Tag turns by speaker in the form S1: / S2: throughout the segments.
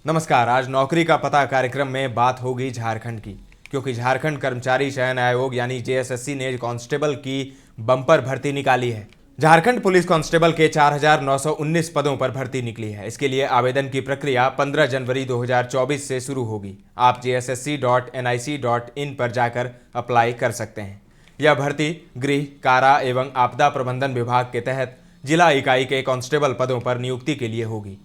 S1: नमस्कार। आज नौकरी का पता कार्यक्रम में बात होगी झारखंड की, क्योंकि झारखंड कर्मचारी चयन आयोग यानी जेएसएससी ने कांस्टेबल की बम्पर भर्ती निकाली है। झारखंड पुलिस कांस्टेबल के 4,919 पदों पर भर्ती निकली है। इसके लिए आवेदन की प्रक्रिया 15 जनवरी 2024 से शुरू होगी। आप jssc.nic.in पर जाकर अप्लाई कर सकते हैं। यह भर्ती गृह, कारा एवं आपदा प्रबंधन विभाग के तहत जिला इकाई के कांस्टेबल पदों पर नियुक्ति के लिए होगी।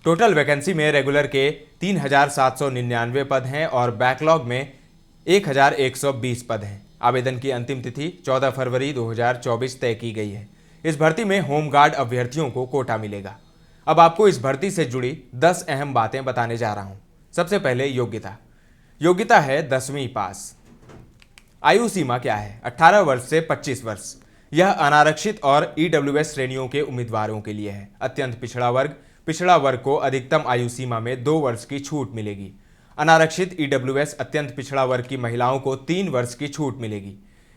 S1: टोटल वैकेंसी में रेगुलर के 3,799 पद हैं और बैकलॉग में 1,120 पद हैं। आवेदन की अंतिम तिथि 14 फरवरी 2024 तय की गई है। इस भर्ती में होमगार्ड अभ्यर्थियों को कोटा मिलेगा। अब आपको इस भर्ती से जुड़ी 10 अहम बातें बताने जा रहा हूं। सबसे पहले योग्यता है 10वीं पास। आयु सीमा क्या है? 18 वर्ष से 25 वर्ष। यह अनारक्षित और ईडब्ल्यूएस श्रेणियों के उम्मीदवारों के लिए है। अत्यंत पिछड़ा वर्ग को अधिकतम आयु सीमा में 2 वर्ष की छूट मिलेगी। अनारक्षित ईडब्ल्यूएस अत्यंत पिछड़ा वर्ग की महिलाओं को 3 वर्ष की छूट मिलेगी।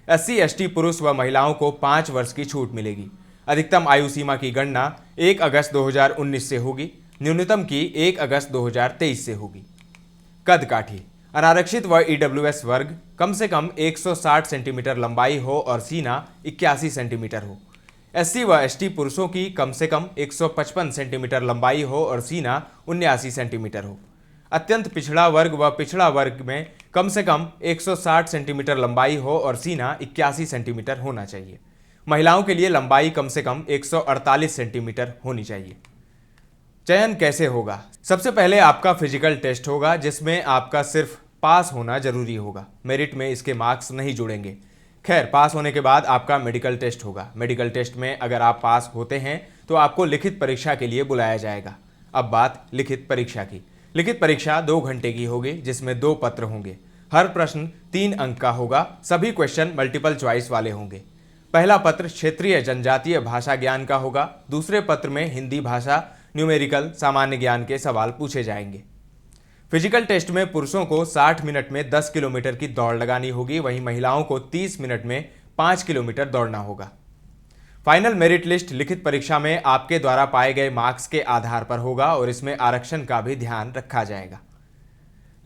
S1: एससी एसटी पुरुष व महिलाओं को 5 वर्ष की छूट मिलेगी। अधिकतम आयु सीमा की गणना 1 अगस्त 2019 से होगी। न्यूनतम की 1 अगस्त 2023 से होगी। कद काठी। अनारक्षित व ईडब्ल्यूएस वर्ग कम से कम 160 सेंटीमीटर लंबाई हो और सीना 81 सेंटीमीटर हो। एससी व एसटी पुरुषों की कम से कम 155 सेंटीमीटर लंबाई हो और सीना 79 सेंटीमीटर हो। अत्यंत पिछड़ा वर्ग व पिछड़ा वर्ग में कम से कम 160 सेंटीमीटर लंबाई हो और सीना 81 सेंटीमीटर होना चाहिए। महिलाओं के लिए लंबाई कम से कम 148 सेंटीमीटर होनी चाहिए। चयन कैसे होगा? सबसे पहले आपका फिजिकल टेस्ट होगा, जिसमें आपका सिर्फ पास होना जरूरी होगा। मेरिट में इसके मार्क्स नहीं जुड़ेंगे। खैर, पास होने के बाद आपका मेडिकल टेस्ट होगा। मेडिकल टेस्ट में अगर आप पास होते हैं तो आपको लिखित परीक्षा के लिए बुलाया जाएगा। अब बात लिखित परीक्षा की। लिखित परीक्षा 2 घंटे की होगी, जिसमें 2 पत्र होंगे। हर प्रश्न 3 अंक का होगा। सभी क्वेश्चन मल्टीपल चॉइस वाले होंगे। पहला पत्र क्षेत्रीय जनजातीय भाषा ज्ञान का होगा। दूसरे पत्र में हिंदी भाषा, न्यूमेरिकल, सामान्य ज्ञान के सवाल पूछे जाएंगे। फिजिकल टेस्ट में पुरुषों को 60 मिनट में 10 किलोमीटर की दौड़ लगानी होगी, वहीं महिलाओं को 30 मिनट में 5 किलोमीटर दौड़ना होगा। फाइनल मेरिट लिस्ट लिखित परीक्षा में आपके द्वारा पाए गए मार्क्स के आधार पर होगा और इसमें आरक्षण का भी ध्यान रखा जाएगा।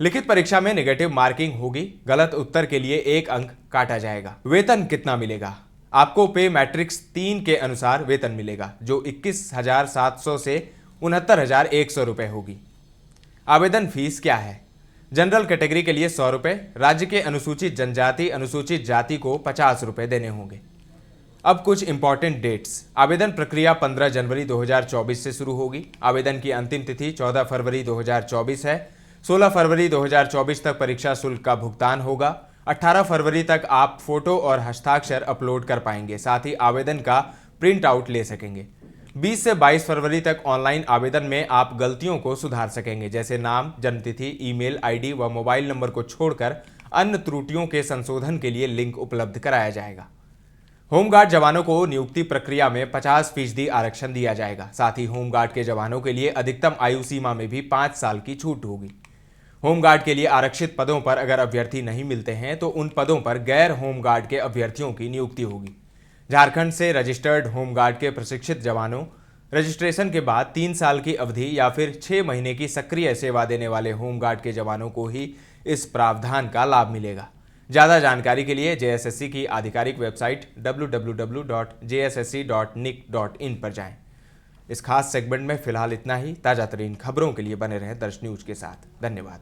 S1: लिखित परीक्षा में नेगेटिव मार्किंग होगी। गलत उत्तर के लिए 1 अंक काटा जाएगा। वेतन कितना मिलेगा? आपको पे मैट्रिक्स 3 के अनुसार वेतन मिलेगा, जो 21,700 से 69,100 रुपये होगी। आवेदन फीस क्या है? जनरल कैटेगरी के लिए 100 रुपये, राज्य के अनुसूचित जनजाति, अनुसूचित जाति को 50 रुपये देने होंगे। अब कुछ इंपॉर्टेंट डेट्स। आवेदन प्रक्रिया 15 जनवरी 2024 से शुरू होगी। आवेदन की अंतिम तिथि 14 फरवरी 2024 है। 16 फरवरी 2024 तक परीक्षा शुल्क का भुगतान होगा। 18 फरवरी तक आप फोटो और हस्ताक्षर अपलोड कर पाएंगे। साथ ही आवेदन का प्रिंट आउट ले सकेंगे। 20 से 22 फरवरी तक ऑनलाइन आवेदन में आप गलतियों को सुधार सकेंगे, जैसे नाम, जन्मतिथि, ईमेल आईडी व मोबाइल नंबर को छोड़कर अन्य त्रुटियों के संशोधन के लिए लिंक उपलब्ध कराया जाएगा। होमगार्ड जवानों को नियुक्ति प्रक्रिया में 50% आरक्षण दिया जाएगा। साथ ही होमगार्ड के जवानों के लिए अधिकतम आयु सीमा में भी 5 साल की छूट होगी। होमगार्ड के लिए आरक्षित पदों पर अगर अभ्यर्थी नहीं मिलते हैं तो उन पदों पर गैर होमगार्ड के अभ्यर्थियों की नियुक्ति होगी। झारखंड से रजिस्टर्ड होमगार्ड के प्रशिक्षित जवानों रजिस्ट्रेशन के बाद 3 साल की अवधि या फिर 6 महीने की सक्रिय सेवा देने वाले होमगार्ड के जवानों को ही इस प्रावधान का लाभ मिलेगा। ज़्यादा जानकारी के लिए जेएसएससी की आधिकारिक वेबसाइट www.jssc.nic.in पर जाएं। इस खास सेगमेंट में फिलहाल इतना ही। ताज़ा तरीन खबरों के लिए बने रहें दर्श न्यूज के साथ। धन्यवाद।